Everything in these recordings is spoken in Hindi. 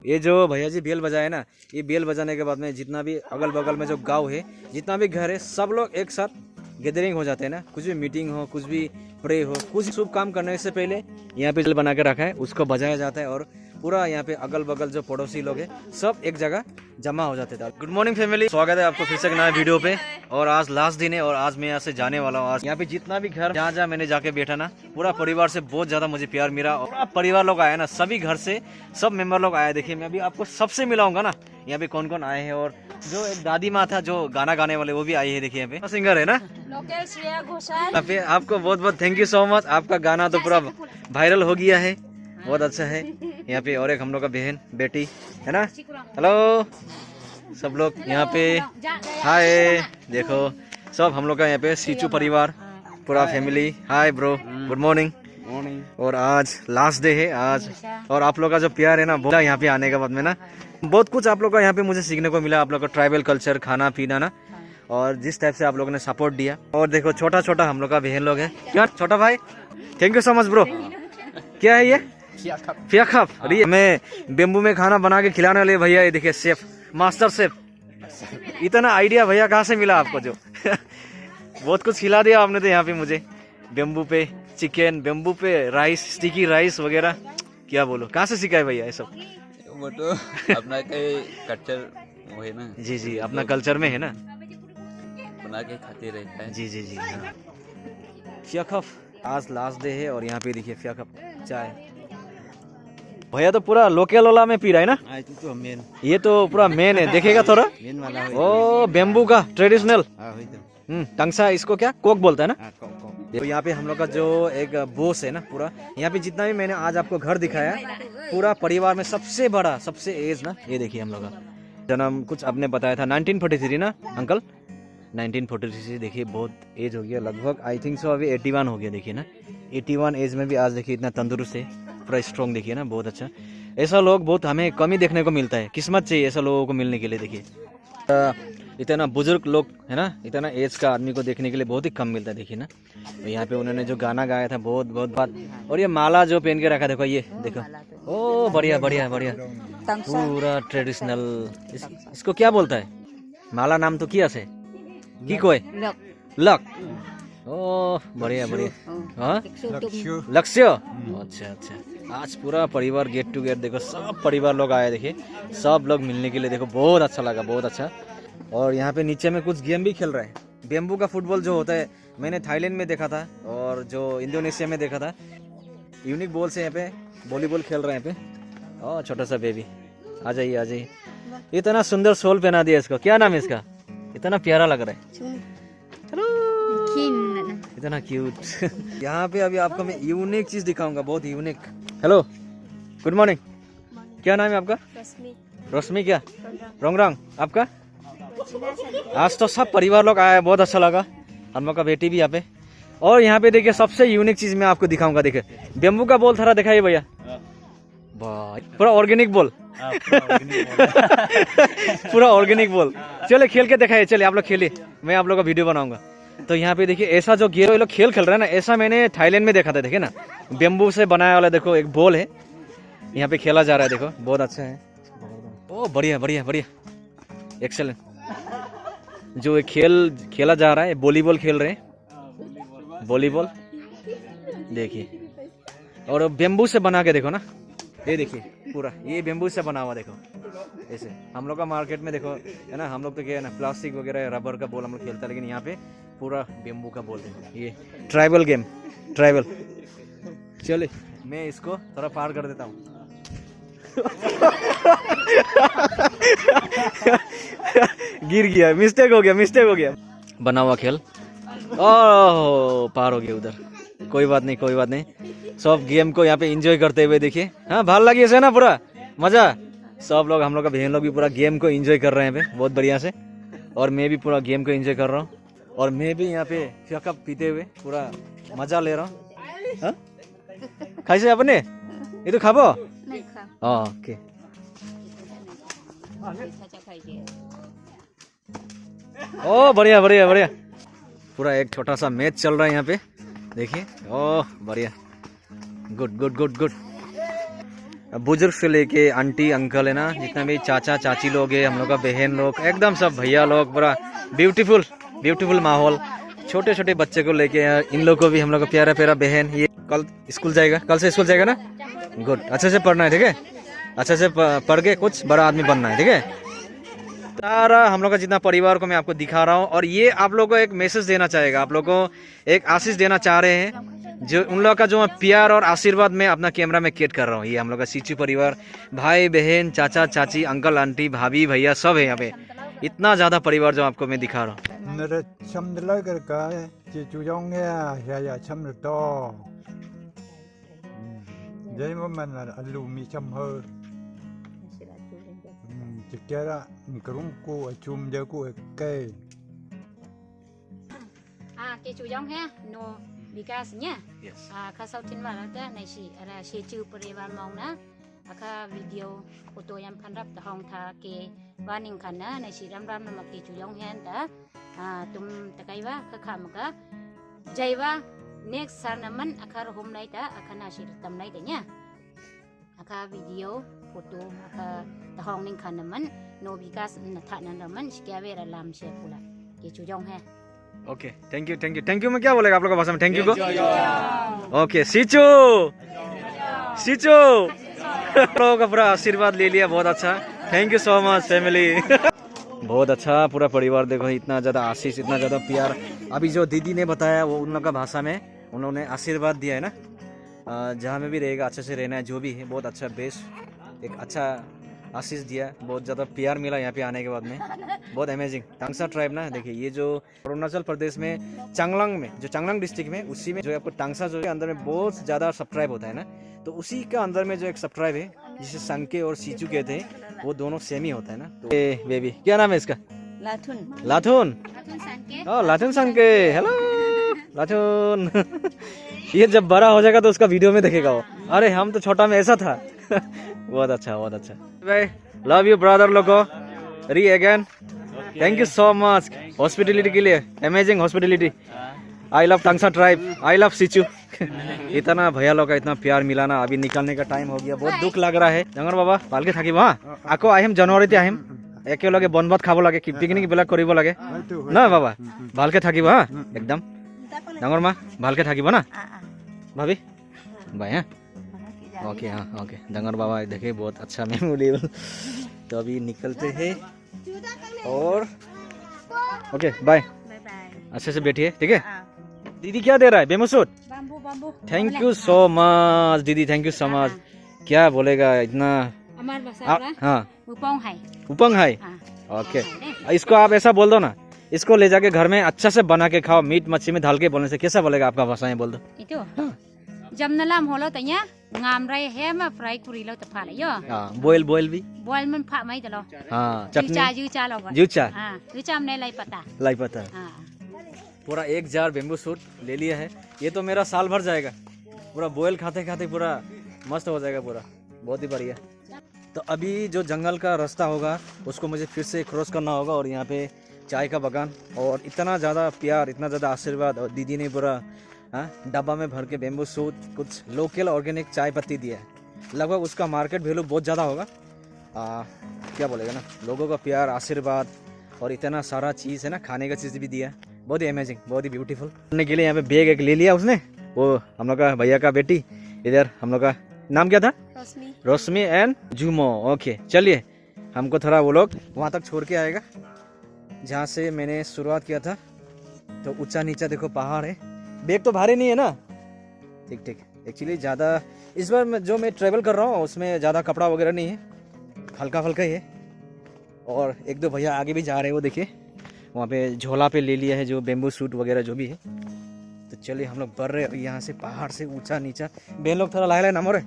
ये जो भैया जी बेल बजाए ना, ये बेल बजाने के बाद में जितना भी अगल बगल में जो गांव है, जितना भी घर है, सब लोग एक साथ गैदरिंग हो जाते हैं ना। कुछ भी मीटिंग हो, कुछ भी प्रे हो, कुछ शुभ काम करने से पहले यहाँ पे बेल बना के रखा है, उसको बजाया जाता है और पूरा यहाँ पे अगल बगल जो पड़ोसी लोग हैं सब एक जगह जमा हो जाते थे। गुड मॉर्निंग फैमिली, स्वागत है आपको फिर से एक नया वीडियो पे। और आज लास्ट दिन है और आज मैं यहाँ से जाने वाला हूँ। आज यहाँ पे जितना भी घर जहाँ मैंने जाके बैठा ना, पूरा परिवार से बहुत ज्यादा मुझे प्यार मिला। और पूरा परिवार लोग आया ना, सभी घर से सब मेंबर लोग आए। देखिए मैं अभी आपको सबसे मिलाऊंगा ना यहाँ पे कौन कौन आए हैं। और जो एक दादी माँ था जो गाना गाने वाले, वो भी आई है। देखिए यहाँ पे सिंगर है ना, आपको बहुत बहुत थैंक यू सो मच। आपका गाना तो पूरा वायरल हो गया है, बहुत अच्छा है। यहाँ पे और एक हम लोग का बहन बेटी है ना, हेलो सब लोग यहाँ पे हाय। देखो सब हम लोग का यहाँ पे सीचू परिवार पूरा family. Hi bro, good morning. और आज लास्ट डे है आज, और आप लोग का जो प्यार है ना, बहुत यहाँ पे आने के बाद में ना बहुत कुछ आप लोग का यहाँ पे मुझे सीखने को मिला। आप लोग का ट्राइबल कल्चर, खाना पीना ना, और जिस टाइप से आप लोगों ने सपोर्ट दिया। और देखो छोटा छोटा हम लोग का बहन लोग है। क्या छोटा भाई, thank you so much bro. क्या है ये? फियाखप। मैं बेम्बू में खाना बना के खिलाने वाले भैया, ये देखिए शेफ, मास्टर शेफ। इतना आइडिया भैया कहाँ से मिला आपको जो बहुत कुछ खिला दिया आपने तो यहाँ पे मुझे। बेम्बू पे चिकन, बेम्बू पे राइस, स्टिकी राइस वगैरह, क्या बोलो, कहाँ से सीखा है भैया ये सब? वो तो अपना कल्चर वो है ना। जी जी, अपना कल्चर में है ना, बना के खाते रहता है। जी जी जी हाँ। फियाखप आज लास्ट डे है और यहाँ पे देखिए फियाखप चाय। भैया तो पूरा लोकल वाला में पी रहा है ना, तो मेन, ये तो पूरा मेन है। देखेगा थोड़ा, मेन वाला ओ बेम्बू का ट्रेडिशनल तो। टंगसा, इसको क्या कोक बोलता है ना। तो यहाँ पे हम लोग का जो एक बोस है ना, पूरा यहाँ पे जितना भी मैंने आज आपको घर दिखाया, पूरा परिवार में सबसे बड़ा, सबसे एज ना, ये देखिए हम लोग का जन्म कुछ आपने बताया था 1943 ना अंकल, 1943 से। देखिए बहुत एज हो गया लगभग, आई थिंक सो अभी 81 हो गया। देखिए ना 81 एज में भी आज देखिए इतना तंदुरुस्त है, पूरा स्ट्रॉन्ग। देखिए ना बहुत अच्छा, ऐसा लोग बहुत हमें कम ही देखने को मिलता है। किस्मत चाहिए ऐसा लोगों को मिलने के लिए। देखिए इतना बुजुर्ग लोग है ना, इतना एज का आदमी को देखने के लिए बहुत ही कम मिलता है। देखिए ना, तो यहाँ पे उन्होंने जो गाना गाया था बहुत बहुत बात। और ये माला जो पहन के रखा, देखो ये देखो, ओ बढ़िया बढ़िया बढ़िया, पूरा ट्रेडिशनल। इसको क्या बोलता है? माला नाम तो किया से की कोई लक। ओ बढ़िया बढ़िया, हाँ लक्ष्य। अच्छा अच्छा, आज पूरा परिवार गेट टुगेदर, देखो सब परिवार लोग आए। देखिए सब लोग मिलने के लिए, देखो बहुत अच्छा लगा, बहुत अच्छा। और यहाँ पे नीचे में कुछ गेम भी खेल रहा है। बेम्बू का फुटबॉल जो होता है, मैंने थाईलैंड में देखा था और जो इंडोनेशिया में देखा था। यूनिक बॉल से यहाँ पे वॉलीबॉल खेल रहे हैं यहाँ पे। और छोटा सा बेबी, आ जाइए आ जाइए। इतना सुंदर शॉल पहना दिया इसको, क्या नाम है इसका? इतना प्यारा लग रहा है, इतना क्यूट। यहाँ पे अभी आपको मैं यूनिक चीज दिखाऊंगा, बहुत यूनिक। हेलो गुड मॉर्निंग, क्या नाम है आपका? रश्मि। क्या रोंगरांग आपका? आज तो सब परिवार लोग आए, बहुत अच्छा लगा। हम लोग का बेटी भी यहाँ पे। और यहाँ पे देखिए सबसे यूनिक चीज मैं आपको दिखाऊंगा। देखिए बेम्बू का बॉल थोड़ा दिखाइए भैया, पूरा ऑर्गेनिक बॉल पूरा ऑर्गेनिक बॉल। चले खेल के दिखाइए, चले आप लोग खेलिए, मैं आप लोग का वीडियो बनाऊंगा। तो यहाँ पे देखिए ऐसा जो गेम लोग खेल रहे हैं ना, ऐसा मैंने थाईलैंड में देखा था। देखिए ना बेम्बू से बनाया वाला, देखो एक बॉल है यहाँ पे खेला जा रहा है। देखो बहुत अच्छा है, ओ बढ़िया बढ़िया बढ़िया, एक्सेलेंट। जो एक खेल खेला जा रहा है, वॉलीबॉल खेल रहे हैं, वॉलीबॉल देखिए। और बेम्बू से बना के देखो ना, ये देखिए पूरा ये बेम्बू से बना हुआ। देखो ऐसे हम लोग का मार्केट में देखो है ना, हम लोग तो क्या है ना प्लास्टिक वगैरह रबर का बॉल हम लोग खेलता है, लेकिन यहाँ पे पूरा बेम्बू का बॉल है। ये ट्राइबल गेम, ट्राइबल। चले मैं इसको थोड़ा पार कर देता हूँ गिर गया, मिस्टेक हो गया। बना हुआ खेल, ओह पार हो गया उधर। कोई बात नहीं कोई बात नहीं, सब गेम को यहाँ पे एंजॉय करते हुए देखिए। हाँ भाल लगी ऐसे ना, पूरा मजा। सब लोग हम लोग का बहन लोग भी पूरा गेम को एंजॉय कर रहे हैं पे बहुत बढ़िया से। और मैं भी पूरा गेम को एंजॉय कर रहा हूँ, और मैं भी यहाँ पे फियाकप पीते हुए पूरा मजा ले रहा हूँ। खाइसे अपने ये तो खाबो ओके। ओ बढ़िया बढ़िया बढ़िया, पूरा एक छोटा सा मैच चल रहा है यहाँ पे देखिए। ओह बढ़िया, गुड गुड गुड गुड। बुजुर्ग से लेके आंटी अंकल है ना, जितना भी चाचा चाची लोग है, हम लोग का बहन लोग, एकदम सब भैया लोग, पूरा ब्यूटीफुल ब्यूटीफुल माहौल। छोटे छोटे बच्चे को लेके इन लोग को भी हम लोग का प्यारा प्यारा बहन। ये कल स्कूल जाएगा, कल से स्कूल जाएगा ना, गुड, अच्छे से पढ़ना है, ठीक है, अच्छे से पढ़ के कुछ बड़ा आदमी बनना है, ठीक है। सारा हम लोग का जितना परिवार को मैं आपको दिखा रहा हूँ, और ये आप लोगों को एक मैसेज देना चाहेगा, आप लोगों को एक आशीष देना चाह रहे हैं, जो उन लोग का जो प्यार और आशीर्वाद मैं अपना कैमरा में कैद कर रहा हूँ। ये हम लोग का सीचू परिवार, भाई बहन चाचा चाची अंकल आंटी भाभी भैया सब है यहाँ पे, इतना ज्यादा परिवार जो आपको मैं दिखा रहा हूँ। नरे चमदला कर का चिचू जोंगे या चमर तो जय मन अलू मी चमह चिकेरा करूं को चुम जे को के ke chu yong ha no vikas nya kha sau tin wa ta nai si ara she chu pariwar mong na aka video photo yam phan rap ta hong tha ke waning khan na nai si ram ram ma ke chu yong han ta tum ta kai wa kha kham ka jai wa next san man aka hom nai ta aka na si tam nai ta nya aka video photo aka ta hong ning khan man no vikas na tha na man sikya vera lam she pula ke chu yong ha। Okay, thank you thank you thank you में क्या बोलेगा आप लोग का भाषा में थैंक यू को? ओके, सीचू सीचू लोगों का पूरा आशीर्वाद ले लिया, बहुत अच्छा, thank you so much family. बहुत अच्छा पूरा परिवार, देखो इतना ज़्यादा आशीष, इतना ज़्यादा प्यार। अभी जो दीदी ने बताया वो उन लोग का भाषा में उन्होंने आशीर्वाद दिया है ना, जहाँ में भी रहेगा अच्छे से रहना है, जो भी है बहुत अच्छा, बेस्ट एक अच्छा आशीष दिया, बहुत ज़्यादा प्यार मिला यहाँ पे आने के बाद में, बहुत अमेजिंग। टांगसा ट्राइब ना, देखिए ये जो अरुणाचल प्रदेश में चांगलांग में, जो चांगलांग डिस्ट्रिक्ट में, उसी में जो आपको टांगसा जो है अंदर में बहुत ज़्यादा सब ट्राइब होता है ना, तो उसी का अंदर में जो एक सब ट्राइब है जिसे संके और सीचू कहते हैं, वो दोनों सेम ही होता है ना। तो बेबी क्या नाम है इसका? लाथुन। लाथुन, लाथुन संके, हेलो लाथुन। ये जब बड़ा हो जाएगा तो उसका वीडियो में देखेगा वो, अरे हम तो छोटा में ऐसा था। बहुत अच्छा बहुत अच्छा भाई, लव यू ब्रदर लोगो, री again, thank you so much hospitality के लिए, amazing hospitality. I love Tangsa tribe, I love Sichu. इतना भैया लोग का इतना प्यार मिला ना, अभी निकलने का टाइम हो गया, बहुत दुख लग रहा है। जंगर बाबा भालके থাকিব হা, আকৌ আহিম জানুৱাৰীতে আহিম, একেলগে বনভাত খাব লাগে, পিকনিক বিলাক কৰিব লাগে না বাবা, ভালকে থাকিব হা একদম। ডাঙৰ মা ভালকে থাকিব না ভাবি बाय। हाँ ओके, हाँ ओके, डंगर बाबा देखे बहुत अच्छा मेमोरेबल। तो अभी निकलते हैं और ओके बाय, अच्छे से बैठिए, ठीक है। दीदी क्या दे रहा है? Bamboo suit, thank you so much दीदी, थैंक यू सो मच। क्या बोलेगा इतना? हाँ उपंग है, ओके। इसको आप ऐसा बोल दो ना, इसको ले जाके घर में अच्छा से बना के खाओ, मीट मच्छी में डाल के, बोलने से कैसा बोलेगा आपका भाषा में बोल दो। जब नलाम होलो तया ngam rai he ma fry kuri lo ta pha la yo boil boil भी boil man pha mai ta lo, हाँ चटनी ju cha lo जू चा, हां ju cha हमने लाई पता हां। पूरा 1 जार बेम्बू सूट ले लिया है, ये तो मेरा साल भर जाएगा, पूरा बॉयल खाते खाते पूरा मस्त हो जाएगा पूरा, बहुत ही बढ़िया। तो अभी जो जंगल का रास्ता होगा उसको मुझे फिर से क्रॉस करना होगा, और यहाँ पे चाय का बागान, और इतना ज़्यादा प्यार, इतना ज़्यादा आशीर्वाद, और दीदी ने पूरा डब्बा में भर के बेम्बू सूट, कुछ लोकल ऑर्गेनिक चाय पत्ती दिया है, लगभग उसका मार्केट वैल्यू बहुत ज़्यादा होगा। क्या बोलेगा ना, लोगों का प्यार आशीर्वाद और इतना सारा चीज़ है ना, खाने का चीज़ भी दिया, बहुत ही अमेजिंग, बहुत ही ब्यूटीफुल। करने के लिए यहाँ पे बैग एक ले लिया उसने, वो हम लोग का भैया का बेटी, इधर हम लोग का नाम क्या था? रोशनी एंड जूमो। ओके चलिए, हमको थोड़ा वो लोग वहाँ तक छोड़ के आएगा जहाँ से मैंने शुरुआत किया था। तो ऊंचा नीचा देखो पहाड़ है, बैग तो भारी नहीं है ना, ठीक ठीक। एक्चुअली ज़्यादा इस बार जो मैं ट्रैवल कर रहा हूँ उसमें ज़्यादा कपड़ा वगैरह नहीं है, हल्का फुल्का ही है। और 1-2 भैया आगे भी जा रहे हैं, वो देखिए वहाँ पे झोला पे ले लिया है जो बेम्बू सूट वगैरह जो भी है। तो चलिए हम लोग बढ़ रहे हैं यहाँ से, पहाड़ से ऊंचा नीचा। बहन लोग थोड़ा लाए लाए नंबर है,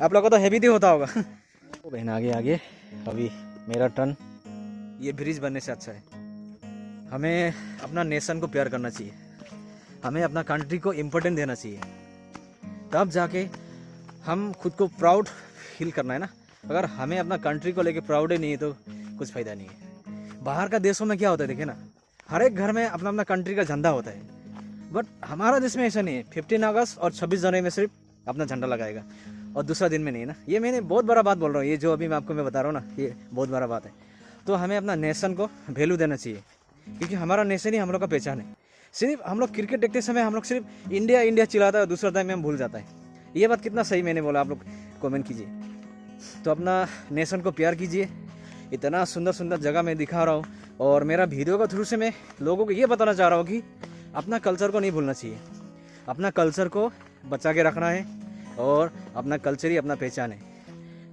आप लोग को तो हैवी भी होता होगा। तो बहन आगे आगे, अभी मेरा टर्न। ये ब्रिज बनने से अच्छा है, हमें अपना नेशन को प्यार करना चाहिए, हमें अपना कंट्री को इम्पोर्टेंट देना चाहिए, तब जाके हम खुद को प्राउड फील करना है ना। अगर हमें अपना कंट्री को लेके प्राउड ही नहीं है तो कुछ फ़ायदा नहीं है। बाहर का देशों में क्या होता है देखिए ना, हर एक घर में अपना अपना कंट्री का झंडा होता है, बट हमारा देश में ऐसा नहीं है। 15 अगस्त और 26 जनवरी में सिर्फ अपना झंडा लगाएगा, और दूसरा दिन में नहीं ना। ये मैंने बहुत बड़ा बात बोल रहा हूँ, ये जो अभी मैं आपको बता रहा हूँ ना, ये बहुत बड़ा बात है। तो हमें अपना नेशन को वैल्यू देना चाहिए, क्योंकि हमारा नेशन ही हम लोग का पहचान है। सिर्फ हम लोग क्रिकेट देखते समय हम लोग सिर्फ इंडिया इंडिया चिल्लाता है, दूसरा टाइम में हम भूल जाता है। ये बात कितना सही मैंने बोला, आप लोग कमेंट कीजिए। तो अपना नेशन को प्यार कीजिए। इतना सुंदर सुंदर जगह मैं दिखा रहा हूँ, और मेरा वीडियो का थ्रू से मैं लोगों को ये बताना चाह रहा हूँ कि अपना कल्चर को नहीं भूलना चाहिए, अपना कल्चर को बचा के रखना है, और अपना कल्चर ही अपना पहचान है।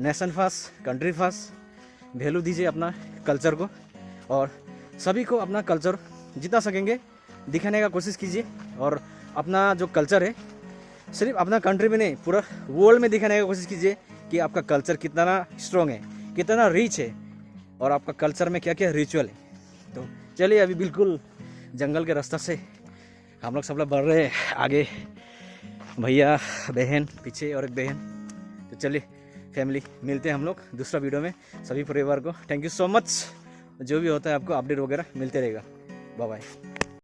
Nation first, country first, value दीजिए अपना कल्चर को, और सभी को अपना कल्चर जितना सकेंगे दिखाने का कोशिश कीजिए। और अपना जो कल्चर है सिर्फ अपना कंट्री में नहीं, पूरा वर्ल्ड में दिखाने की कोशिश कीजिए कि आपका कल्चर कितना स्ट्रॉन्ग है, कितना रिच है, और आपका कल्चर में क्या क्या रिचुअल है। तो चलिए, अभी बिल्कुल जंगल के रास्ता से हम लोग सब लोग बढ़ रहे हैं आगे, भैया बहन पीछे और एक बहन। तो चलिए फैमिली, मिलते हैं हम लोग दूसरा वीडियो में। सभी परिवार को थैंक यू सो मच। जो भी होता है आपको अपडेट वगैरह मिलते रहेगा। Bye bye.